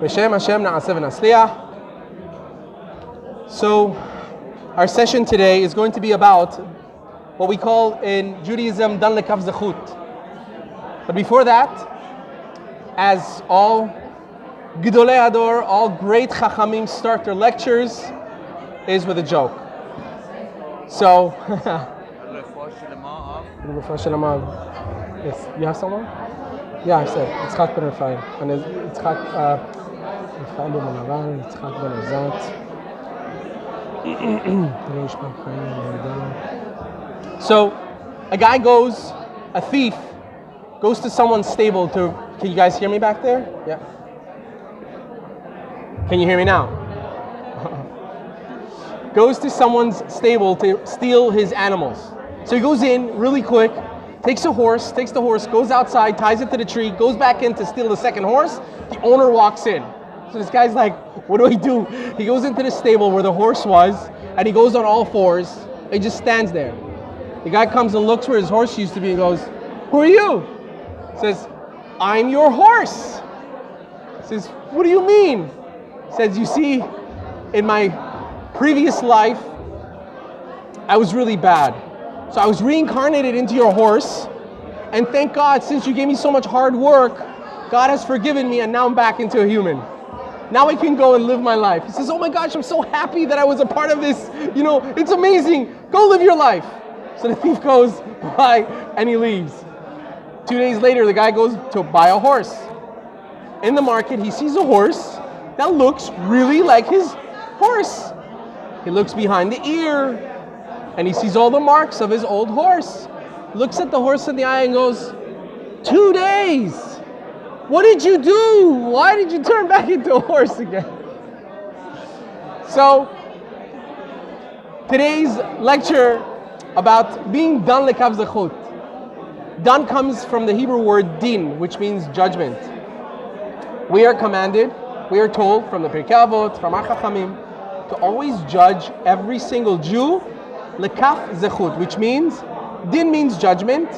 B'Shem Hashem na'aseh v'natzliach. So, our session today is going to be about what we call in Judaism dan lekav zechut. But before that, as all Gedolei Hador, all great Chachamim start their lectures, is with a joke. So, yes, you have someone? Yeah, I said, Yitzchak ben Rafai. And Yitzchak ben Manavar, Yitzchak ben Azat. So, a guy a thief, goes to someone's stable to, can you guys hear me back there? Yeah. Can you hear me now? Goes to someone's stable to steal his animals. So he goes in really quick, takes the horse, goes outside, ties it to the tree, goes back in to steal the second horse. The owner walks in. So this guy's like, what do I do? He goes into the stable where the horse was, and he goes on all fours, and he just stands there. The guy comes and looks where his horse used to be and goes, who are you? Says, I'm your horse. Says, what do you mean? Says, you see, in my previous life, I was really bad. So I was reincarnated into your horse, and thank God, since you gave me so much hard work, God has forgiven me, and now I'm back into a human. Now I can go and live my life. He says, oh my gosh, I'm so happy that I was a part of this. You know, it's amazing. Go live your life. So the thief goes, bye, and he leaves. 2 days later, the guy goes to buy a horse. In the market, he sees a horse that looks really like his horse. He looks behind the ear, and he sees all the marks of his old horse. Looks at the horse in the eye and goes, 2 days. What did you do? Why did you turn back into a horse again? So, today's lecture about being dan lekav zechut. Dan comes from the Hebrew word din, which means judgment. We are commanded, we are told from the Pirkei Avot, from our Chachamim, to always judge every single Jew lekaf zechut, which means, din means judgment,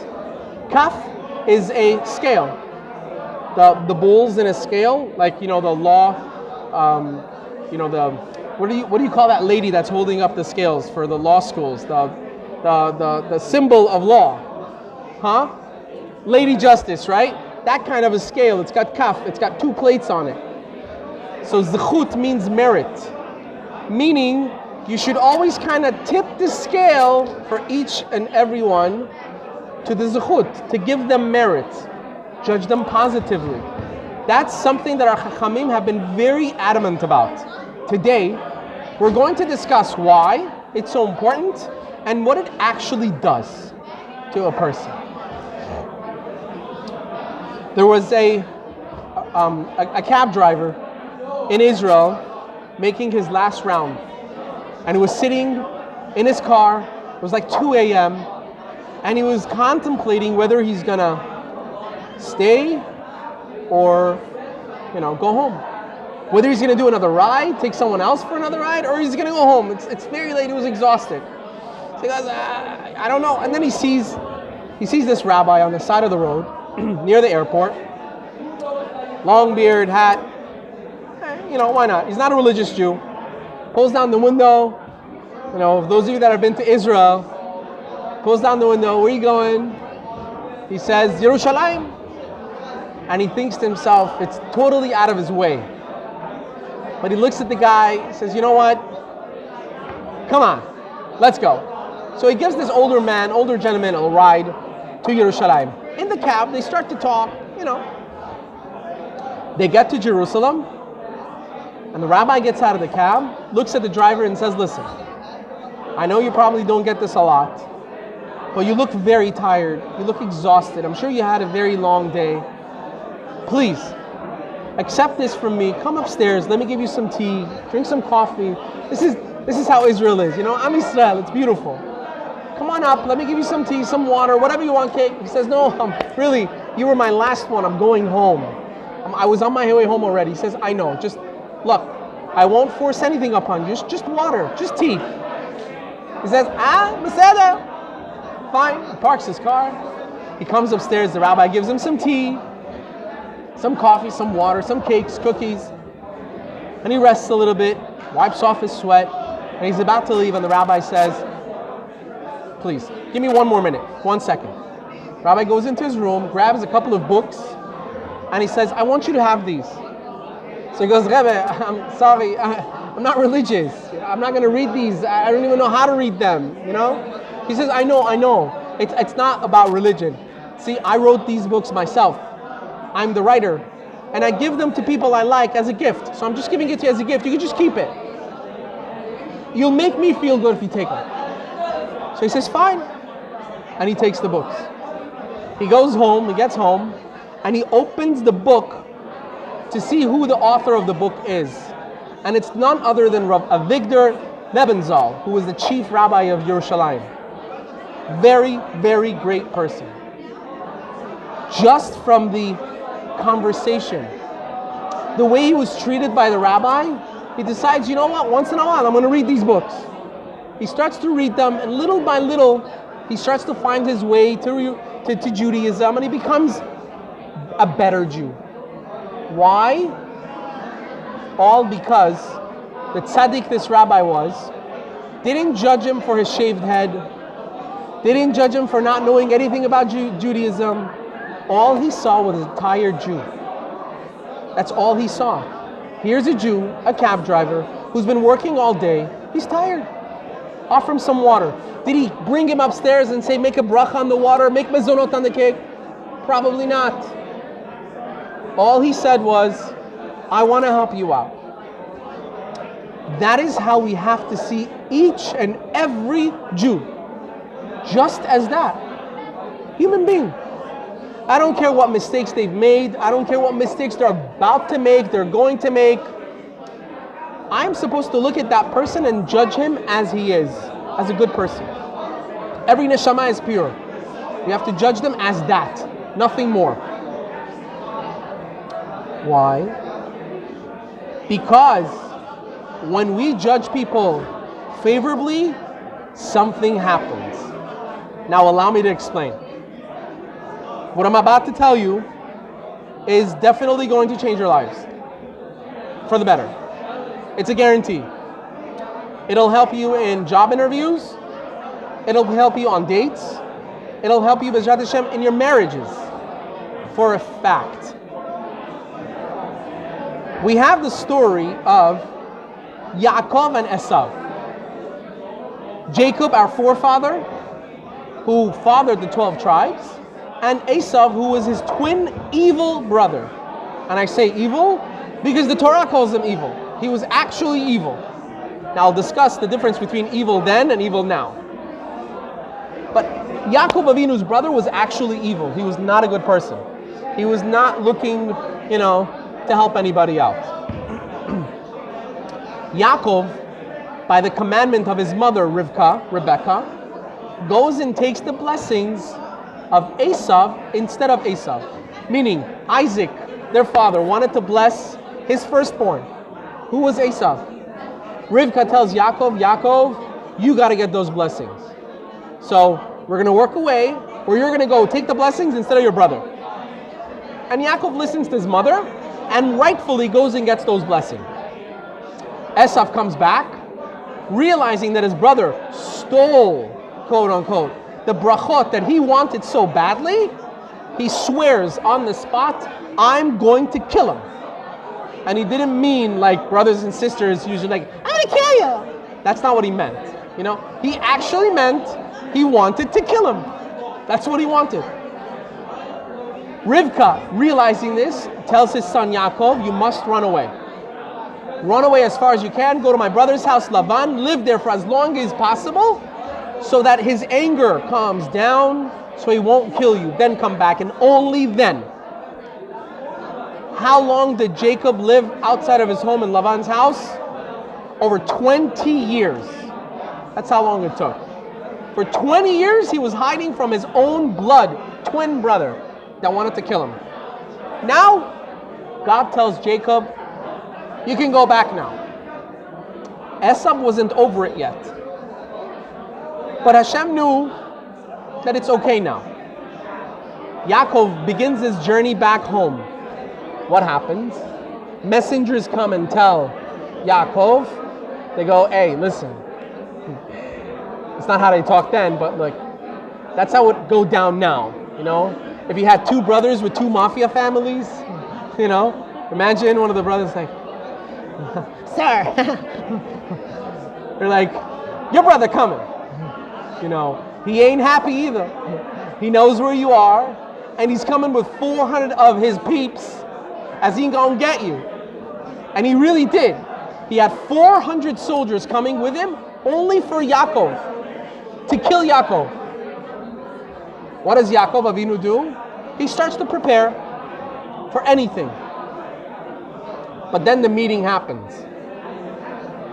kaf is a scale. The bulls in a scale, like, you know, the law, what do you call that lady that's holding up the scales for the law schools? The symbol of law. Huh? Lady Justice, right? That kind of a scale. It's got kaf, it's got 2 plates on it. So zechut means merit. Meaning, you should always kind of tip the scale for each and every one to the zechut, to give them merit. Judge them positively. That's something that our Chachamim have been very adamant about. Today, we're going to discuss why it's so important and what it actually does to a person. There was a cab driver in Israel making his last round, and he was sitting in his car. It was like 2 a.m. and he was contemplating whether he's gonna stay or, go home. Whether he's gonna do another ride, take someone else for another ride, or he's gonna go home. It's very late. He was exhausted. So he goes, I don't know. And then he sees this rabbi on the side of the road near the airport, long beard, hat. Why not? He's not a religious Jew. Pulls down the window. Those of you that have been to Israel, pulls down the window. Where are you going? He says, Yerushalayim. And he thinks to himself, it's totally out of his way. But he looks at the guy, says, you know what? Come on, let's go. So he gives this older gentleman a ride to Yerushalayim. In the cab, they start to talk, They get to Jerusalem, and the rabbi gets out of the cab, looks at the driver and says, listen, I know you probably don't get this a lot, but you look very tired, you look exhausted. I'm sure you had a very long day. Please, accept this from me. Come upstairs, let me give you some tea, drink some coffee. This is how Israel is, Am Israel, it's beautiful. Come on up, let me give you some tea, some water, whatever you want, cake. He says, no, really, you were my last one, I'm going home. I was on my way home already. He says, I know, just, look, I won't force anything upon you, just water, just tea. He says, beseda. Fine, he parks his car. He comes upstairs, the rabbi gives him some tea, some coffee, some water, some cakes, cookies. And he rests a little bit, wipes off his sweat, and he's about to leave, and the rabbi says, please, give me 1 more minute, 1 second. Rabbi goes into his room, grabs a couple of books, and he says, I want you to have these. So he goes, Rebbe, I'm sorry, I'm not religious. I'm not going to read these. I don't even know how to read them, you know? He says, I know. It's not about religion. See, I wrote these books myself. I'm the writer. And I give them to people I like as a gift. So I'm just giving it to you as a gift. You can just keep it. You'll make me feel good if you take them. So he says, fine. And he takes the books. He goes home, he gets home, and he opens the book to see who the author of the book is. And it's none other than Rav Avigdor Nebenzal, who was the chief rabbi of Yerushalayim. Very, very great person. Just from the conversation, the way he was treated by the rabbi, he decides, you know what, once in a while I'm going to read these books. He starts to read them, and little by little, he starts to find his way to Judaism, and he becomes a better Jew. Why? All because the tzaddik this rabbi was didn't judge him for his shaved head, didn't judge him for not knowing anything about Judaism. All he saw was a tired Jew. That's all he saw. Here's a Jew, a cab driver, who's been working all day. He's tired. Offer him some water. Did he bring him upstairs and say, make a bracha on the water, make mezonot on the cake? Probably not. All he said was, I want to help you out. That is how we have to see each and every Jew. Just as that. Human being. I don't care what mistakes they've made. I don't care what mistakes they're about to make, they're going to make. I'm supposed to look at that person and judge him as he is, as a good person. Every neshama is pure. We have to judge them as that, nothing more. Why? Because when we judge people favorably, something happens. Now allow me to explain. What I'm about to tell you is definitely going to change your lives for the better. It's a guarantee. It'll help you in job interviews. It'll help you on dates. It'll help you, B'ezrat Hashem, in your marriages. For a fact. We have the story of Yaakov and Esav. Jacob, our forefather, who fathered the 12 tribes, and Esav, who was his twin evil brother. And I say evil because the Torah calls him evil. He was actually evil. Now I'll discuss the difference between evil then and evil now. But Yaakov Avinu's brother was actually evil. He was not a good person. He was not looking, to help anybody out. Yaakov, by the commandment of his mother, Rebecca, goes and takes the blessings of Esav instead of Esav. Meaning, Isaac, their father, wanted to bless his firstborn, who was Esav. Rivka tells Yaakov, you got to get those blessings. So, we're going to work away, or you're going to go take the blessings instead of your brother. And Yaakov listens to his mother, and rightfully goes and gets those blessings. Esav comes back, realizing that his brother stole, quote unquote, the brachot that he wanted so badly. He swears on the spot, I'm going to kill him. And he didn't mean like brothers and sisters usually like, I'm going to kill you. That's not what he meant. He actually meant he wanted to kill him. That's what he wanted. Rivka, realizing this, tells his son Yaakov, you must run away. Run away as far as you can, go to my brother's house, Lavan, live there for as long as possible, so that his anger calms down, so he won't kill you. Then come back, and only then. How long did Jacob live outside of his home in Lavan's house? Over 20 years. That's how long it took. For 20 years, he was hiding from his own blood, twin brother, that wanted to kill him. Now, God tells Jacob, you can go back now. Esav wasn't over it yet. But Hashem knew that it's okay now. Yaakov begins his journey back home. What happens? Messengers come and tell Yaakov, they go, hey, listen. It's not how they talk then, but like, that's how it go down now, you know? If you had two brothers with two mafia families, you know, imagine one of the brothers like, sir. They're like, your brother coming. You know, he ain't happy either. He knows where you are, and he's coming with 400 of his peeps as he gonna get you. And he really did. He had 400 soldiers coming with him only for Yaakov, to kill Yaakov. What does Yaakov Avinu do? He starts to prepare for anything. But then the meeting happens.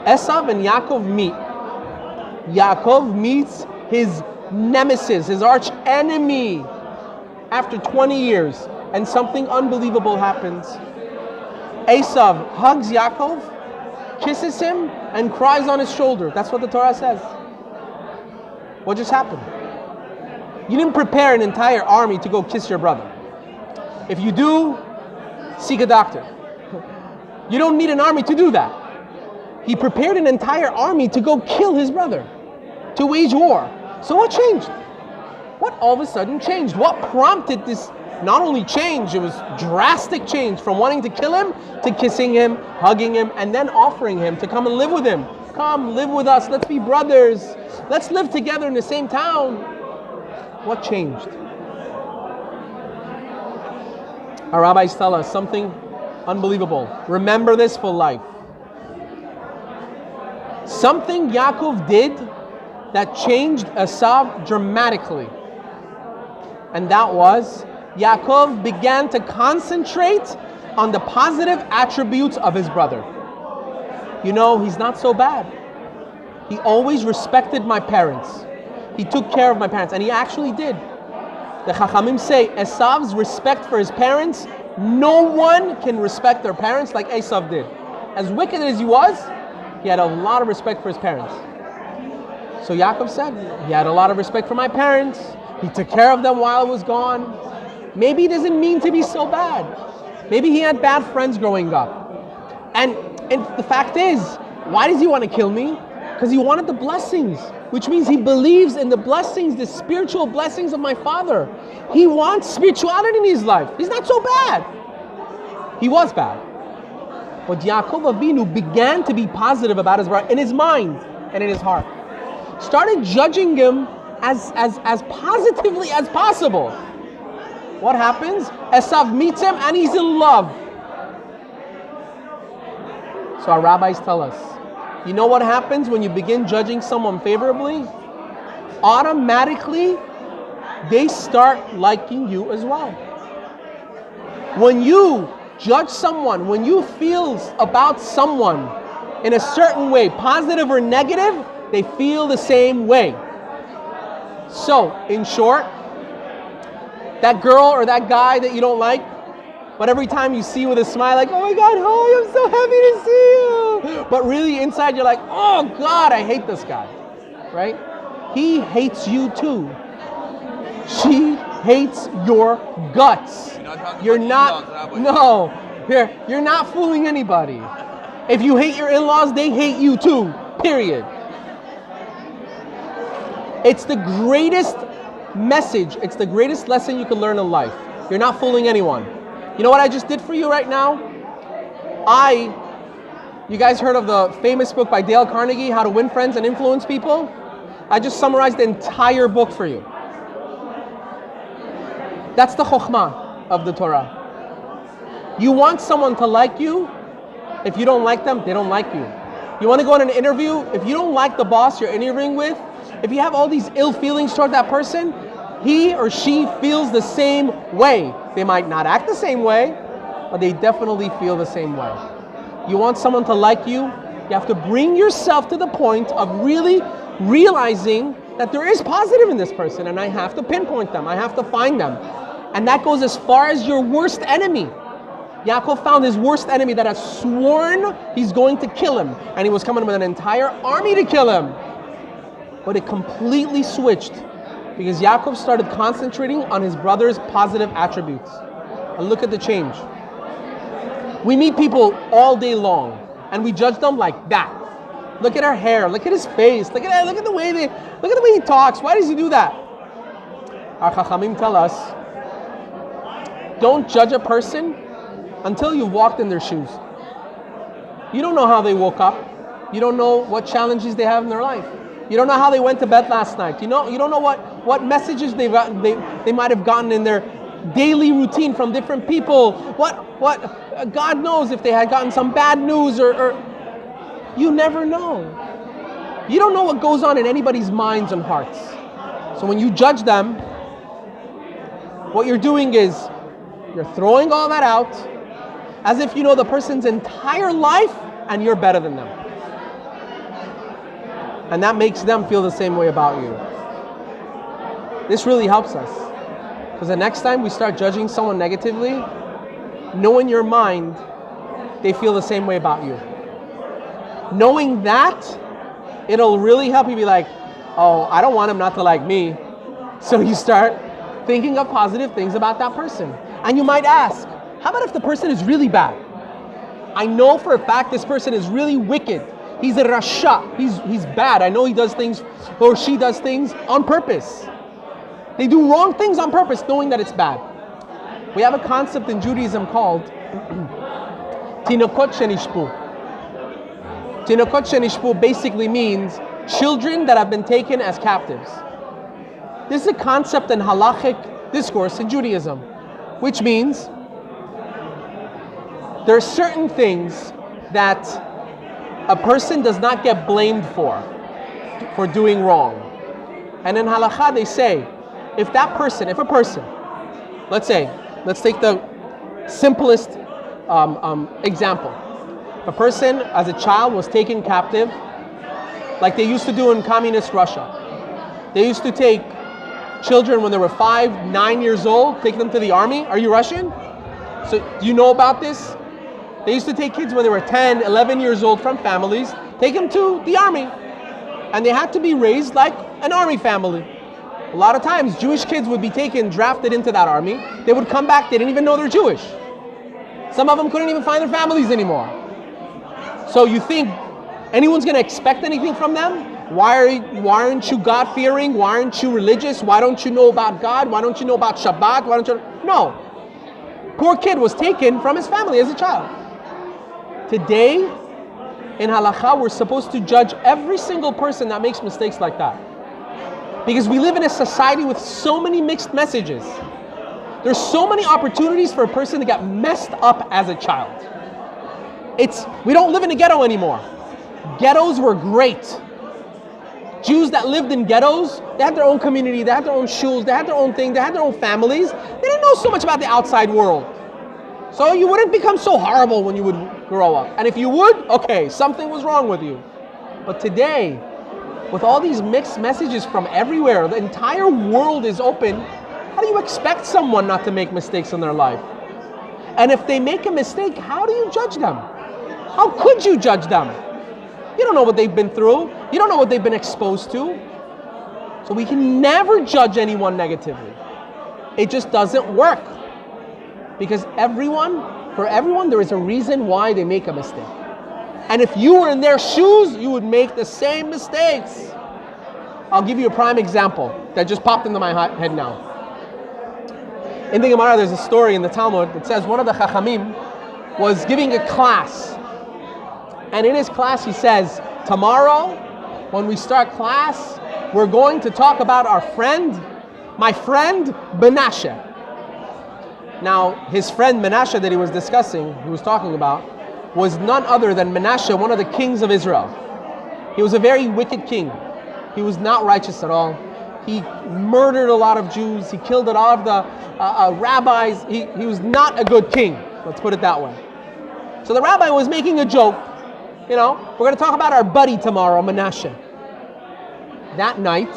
Esav and Yaakov meet. Yaakov meets his nemesis, his arch enemy, after 20 years, and something unbelievable happens. Esav hugs Yaakov, kisses him, and cries on his shoulder. That's what the Torah says. What just happened? You didn't prepare an entire army to go kiss your brother. If you do, seek a doctor. You don't need an army to do that. He prepared an entire army to go kill his brother, to wage war. So what changed? What all of a sudden changed? What prompted this not only change, it was drastic change from wanting to kill him to kissing him, hugging him, and then offering him to come and live with him. Come, live with us. Let's be brothers. Let's live together in the same town. What changed? Our rabbis tell us something unbelievable. Remember this for life. Something Yaakov did that changed Esav dramatically. And that was, Yaakov began to concentrate on the positive attributes of his brother. You know, he's not so bad. He always respected my parents. He took care of my parents, and he actually did. The Chachamim say, Esav's respect for his parents, no one can respect their parents like Esav did. As wicked as he was, he had a lot of respect for his parents. So Yaakov said, he had a lot of respect for my parents. He took care of them while I was gone. Maybe he doesn't mean to be so bad. Maybe he had bad friends growing up. And the fact is, why does he want to kill me? Because he wanted the blessings, which means he believes in the blessings, the spiritual blessings of my father. He wants spirituality in his life. He's not so bad. He was bad. But Yaakov Avinu began to be positive about his brother in his mind and in his heart. Started judging him as positively as possible. What happens? Esav meets him and he's in love. So our rabbis tell us, you know what happens when you begin judging someone favorably? Automatically, they start liking you as well. When you judge someone, when you feel about someone in a certain way, positive or negative, they feel the same way. So, in short, that girl or that guy that you don't like, but every time you see with a smile, like, oh my God, hi, I'm so happy to see you. But really inside you're like, oh God, I hate this guy, right? He hates you too. She hates your guts. You're not fooling anybody. If you hate your in-laws, they hate you too, period. It's the greatest message, it's the greatest lesson you can learn in life. You're not fooling anyone. You know what I just did for you right now? You guys heard of the famous book by Dale Carnegie, How to Win Friends and Influence People? I just summarized the entire book for you. That's the chokhmah of the Torah. You want someone to like you. If you don't like them, they don't like you. You want to go on an interview. If you don't like the boss you're interviewing with, if you have all these ill feelings toward that person, he or she feels the same way. They might not act the same way, but they definitely feel the same way. You want someone to like you, you have to bring yourself to the point of really realizing that there is positive in this person, and I have to pinpoint them, I have to find them. And that goes as far as your worst enemy. Yaakov found his worst enemy that has sworn he's going to kill him, and he was coming with an entire army to kill him. But it completely switched because Yaakov started concentrating on his brother's positive attributes. And look at the change. We meet people all day long. and we judge them like that. Look at her hair, look at his face, look at the way he talks. Why does he do that? Our Chachamim tell us, don't judge a person until you've walked in their shoes. You don't know how they woke up. You don't know what challenges they have in their life. You don't know how they went to bed last night. You don't know what messages they might have gotten in their daily routine from different people. What God knows if they had gotten some bad news or you never know. You don't know what goes on in anybody's minds and hearts. So when you judge them, what you're doing is you're throwing all that out as if you know the person's entire life and you're better than them. And that makes them feel the same way about you. This really helps us. Because the next time we start judging someone negatively, know in your mind they feel the same way about you. Knowing that, it'll really help you be like, oh, I don't want him not to like me. So you start thinking of positive things about that person. And you might ask, how about if the person is really bad? I know for a fact this person is really wicked. He's a rasha. He's bad. I know he does things, or she does things on purpose. They do wrong things on purpose, knowing that it's bad. We have a concept in Judaism called tinokot shenishpu. Tinokot shenishpu basically means children that have been taken as captives. This is a concept in halachic discourse in Judaism, which means there are certain things that a person does not get blamed for doing wrong. And in halakha they say, if a person, let's take the simplest example. A person as a child was taken captive, like they used to do in communist Russia. They used to take children when they were 5, 9 years old, take them to the army. Are you Russian? So do you know about this? They used to take kids when they were 10, 11 years old from families, take them to the army. And they had to be raised like an army family. A lot of times, Jewish kids would be drafted into that army. They would come back, they didn't even know they're Jewish. Some of them couldn't even find their families anymore. So you think anyone's going to expect anything from them? Why aren't you God-fearing? Why aren't you religious? Why don't you know about God? Why don't you know about Shabbat? No. Poor kid was taken from his family as a child. Today, in halakha, we're supposed to judge every single person that makes mistakes like that. Because we live in a society with so many mixed messages. There's so many opportunities for a person to get messed up as a child. We don't live in a ghetto anymore. Ghettos were great. Jews that lived in ghettos, they had their own community, they had their own shuls, they had their own thing, they had their own families. They didn't know so much about the outside world. So you wouldn't become so horrible when you would grow up. And if you would, okay, something was wrong with you. But today, with all these mixed messages from everywhere, the entire world is open. How do you expect someone not to make mistakes in their life? And if they make a mistake, how do you judge them? How could you judge them? You don't know what they've been through. You don't know what they've been exposed to. So we can never judge anyone negatively. It just doesn't work. Because for everyone, there is a reason why they make a mistake. And if you were in their shoes, you would make the same mistakes. I'll give you a prime example that just popped into my head now. In the Gemara, there's a story in the Talmud that says one of the Chachamim was giving a class. And in his class, he says, tomorrow, when we start class, we're going to talk about my friend, Menashe. Now, his friend Menashe that he was talking about, was none other than Menashe, one of the kings of Israel. He was a very wicked king. He was not righteous at all. He murdered a lot of Jews. He killed a lot of the rabbis. He was not a good king, let's put it that way. So the rabbi was making a joke. We're going to talk about our buddy tomorrow, Menashe. That night,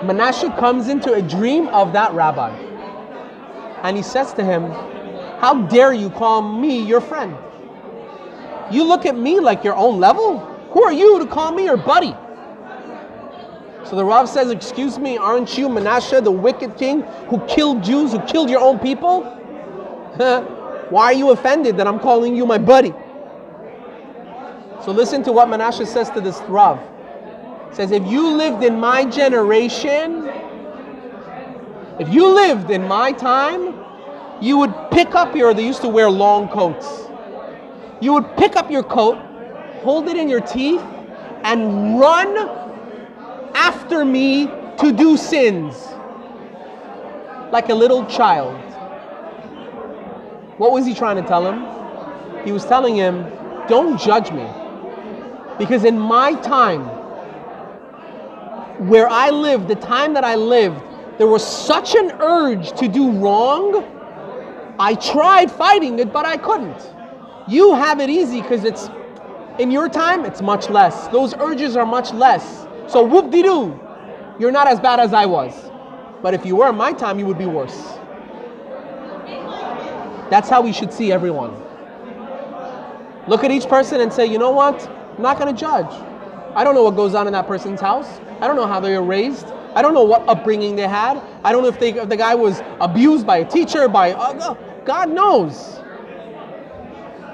Menashe comes into a dream of that rabbi. And he says to him, how dare you call me your friend? You look at me like your own level? Who are you to call me your buddy? So the Rav says, excuse me, aren't you Menashe, the wicked king who killed Jews, who killed your own people? Why are you offended that I'm calling you my buddy? So listen to what Menashe says to this Rav. He says, if you lived in my generation, if you lived in my time, you would pick up they used to wear long coats. You would pick up your coat, hold it in your teeth, and run after me to do sins. Like a little child. What was he trying to tell him? He was telling him, don't judge me. Because in my time, where I lived, the time that I lived, there was such an urge to do wrong. I tried fighting it, but I couldn't. You have it easy because it's, in your time, it's much less. Those urges are much less. So whoop-de-doo, you're not as bad as I was. But if you were in my time, you would be worse. That's how we should see everyone. Look at each person and say, you know what? I'm not going to judge. I don't know what goes on in that person's house. I don't know how they were raised. I don't know what upbringing they had. I don't know if the guy was abused by a teacher, God knows.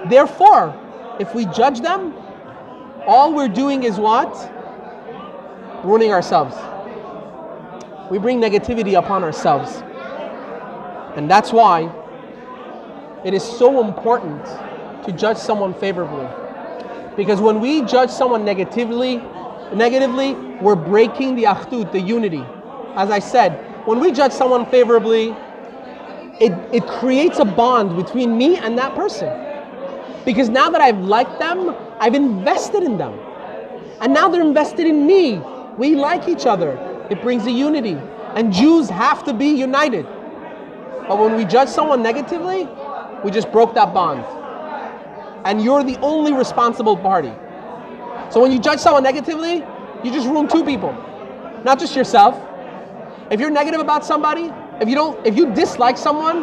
Therefore, if we judge them, all we're doing is what? Ruining ourselves. We bring negativity upon ourselves. And that's why it is so important to judge someone favorably. Because when we judge someone negatively, we're breaking the achdut, the unity. As I said, when we judge someone favorably, it creates a bond between me and that person. Because now that I've liked them, I've invested in them. And now they're invested in me. We like each other. It brings a unity. And Jews have to be united. But when we judge someone negatively, we just broke that bond. And you're the only responsible party. So when you judge someone negatively, you just ruin two people. Not just yourself. If you're negative about somebody, if you dislike someone,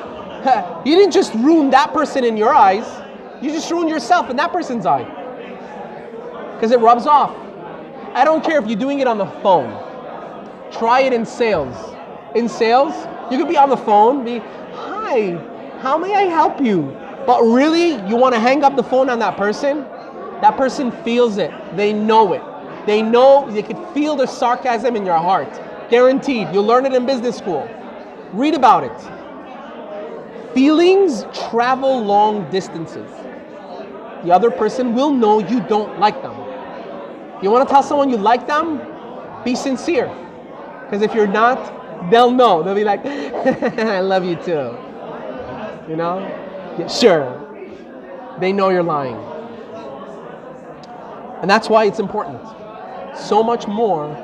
you didn't just ruin that person in your eyes, you just ruined yourself in that person's eye. Because it rubs off. I don't care if you're doing it on the phone. Try it in sales. In sales, you could be on the phone, hi, how may I help you? But really, you want to hang up the phone on that person? That person feels it. They know it. They can feel the sarcasm in your heart. Guaranteed. You'll learn it in business school. Read about it. Feelings travel long distances. The other person will know you don't like them. You want to tell someone you like them? Be sincere. Because if you're not, they'll know. They'll be like, I love you too. You know? Yeah, sure. They know you're lying. And that's why it's important. So much more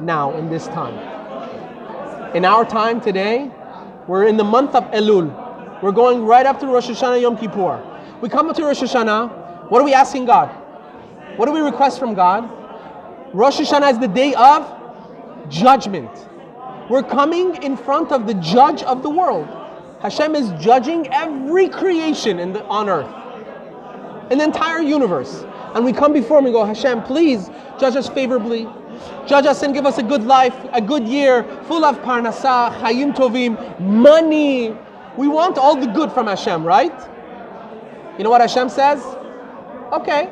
now in this time. In our time today, we're in the month of Elul. We're going right up to Rosh Hashanah Yom Kippur. We come up to Rosh Hashanah. What are we asking God? What do we request from God? Rosh Hashanah is the day of judgment. We're coming in front of the judge of the world. Hashem is judging every creation on earth, in the entire universe. And we come before him and go, Hashem, please judge us favorably. Judge us and give us a good life, a good year, full of parnasah, chayim tovim, money. We want all the good from Hashem, right? You know what Hashem says? Okay,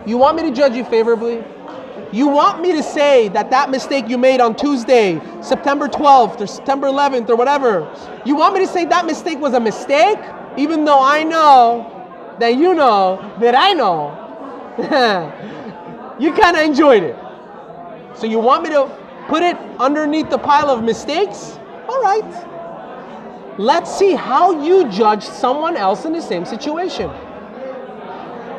you want me to judge you favorably? You want me to say that mistake you made on Tuesday, September 12th or September 11th or whatever, you want me to say that mistake was a mistake? Even though I know that you know that I know. You kind of enjoyed it. So you want me to put it underneath the pile of mistakes? All right. Let's see how you judge someone else in the same situation.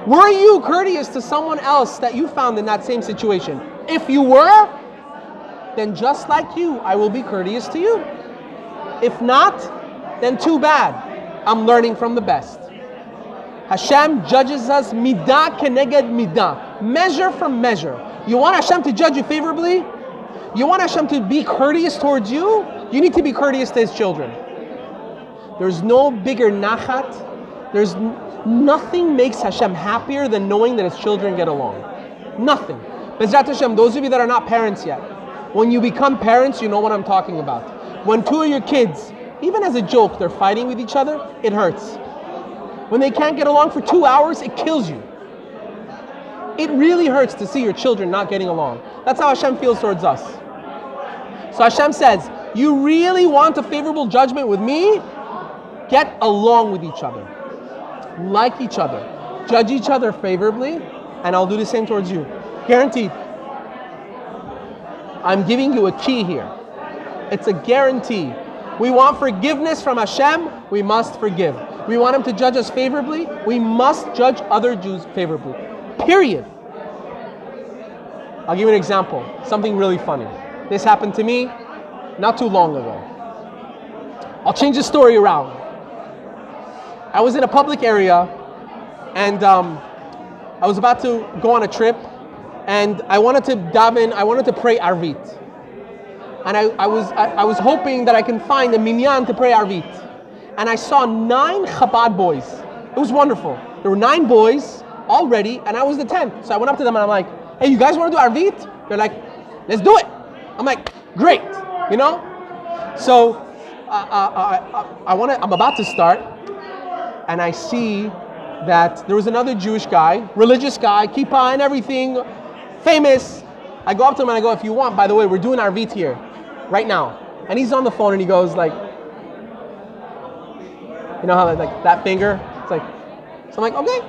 Were you courteous to someone else that you found in that same situation? If you were, then just like you, I will be courteous to you. If not, then too bad. I'm learning from the best. Hashem judges us midah keneged midah, measure for measure. You want Hashem to judge you favorably? You want Hashem to be courteous towards you? You need to be courteous to His children. There's no bigger nachat. Nothing makes Hashem happier than knowing that His children get along. Nothing. Bezrat Hashem, those of you that are not parents yet, when you become parents, you know what I'm talking about. When two of your kids, even as a joke, they're fighting with each other, it hurts. When they can't get along for 2 hours, it kills you. It really hurts to see your children not getting along. That's how Hashem feels towards us. So Hashem says, you really want a favorable judgment with me? Get along with each other. Like each other. Judge each other favorably, and I'll do the same towards you. Guaranteed. I'm giving you a key here. It's a guarantee. We want forgiveness from Hashem, we must forgive. We want Him to judge us favorably, we must judge other Jews favorably. Period. I'll give you an example. Something really funny. This happened to me not too long ago. I'll change the story around. I was in a public area, and I was about to go on a trip, and I wanted to daven, I wanted to pray Arvit. And I was hoping that I can find a minyan to pray Arvit. And I saw 9 Chabad boys. It was wonderful. There were 9 boys all ready, and I was the 10th. So I went up to them and I'm like, hey, you guys want to do Arvit? They're like, let's do it. I'm like, great, you know? So I'm about to start, and I see that there was another Jewish guy, religious guy, kippah and everything, famous. I go up to him and I go, if you want, by the way, we're doing Arvit here, right now. And he's on the phone and he goes like, you know how like that finger? It's like, so I'm like, okay,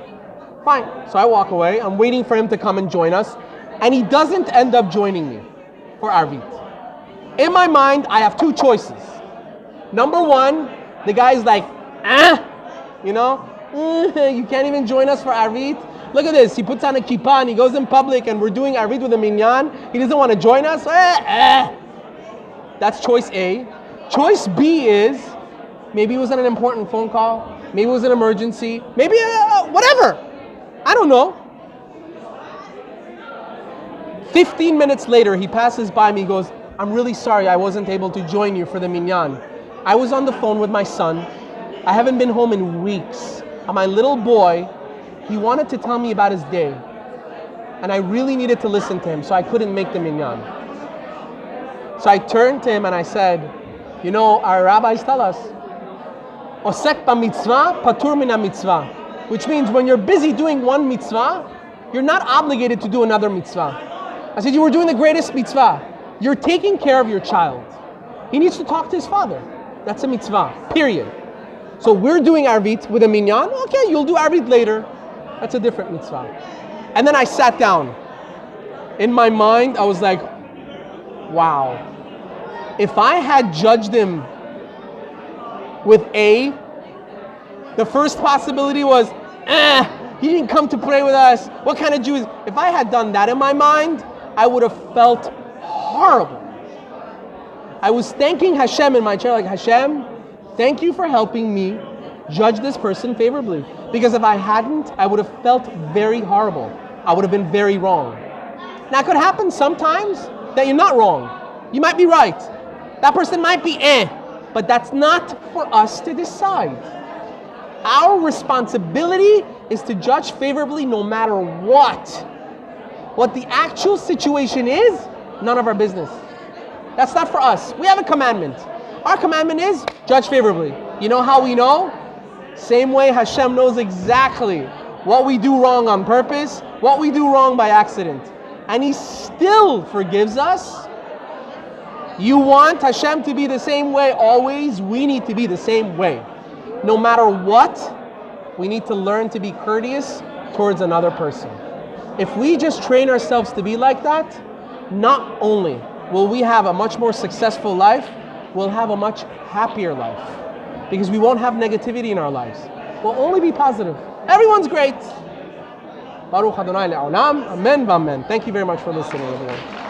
fine. So I walk away. I'm waiting for him to come and join us. And he doesn't end up joining me for Arvit. In my mind, I have 2 choices. Number 1, the guy's like, you know, you can't even join us for Arvit. Look at this, he puts on a kippah and he goes in public and we're doing Arvit with a minyan. He doesn't want to join us. That's choice A. Choice B is, maybe it was an important phone call, maybe it was an emergency, maybe whatever. I don't know. 15 minutes later, he passes by me, he goes, I'm really sorry I wasn't able to join you for the minyan. I was on the phone with my son. I haven't been home in weeks. And my little boy, he wanted to tell me about his day. And I really needed to listen to him, so I couldn't make the minyan. So I turned to him and I said, you know, our rabbis tell us, Osek ba mitzvah, patur min mitzvah. Which means when you're busy doing one mitzvah, you're not obligated to do another mitzvah. I said, you were doing the greatest mitzvah. You're taking care of your child. He needs to talk to his father. That's a mitzvah, period. So we're doing Arvit with a minyan. Okay, you'll do Arvit later. That's a different mitzvah. And then I sat down. In my mind, I was like, wow. If I had judged him with A, the first possibility was, he didn't come to pray with us. What kind of Jew is? If I had done that in my mind, I would have felt horrible. I was thanking Hashem in my chair, like, Hashem, thank you for helping me judge this person favorably. Because if I hadn't, I would have felt very horrible. I would have been very wrong. Now, it could happen sometimes that you're not wrong. You might be right. That person might be but that's not for us to decide. Our responsibility is to judge favorably no matter what. What the actual situation is, none of our business. That's not for us. We have a commandment. Our commandment is judge favorably. You know how we know? Same way Hashem knows exactly what we do wrong on purpose, what we do wrong by accident. And He still forgives us. You want Hashem to be the same way always? We need to be the same way. No matter what, we need to learn to be courteous towards another person. If we just train ourselves to be like that, not only will we have a much more successful life, we'll have a much happier life. Because we won't have negativity in our lives. We'll only be positive. Everyone's great. Baruch Adonai le'olam. Amen v'amen. Thank you very much for listening, everyone.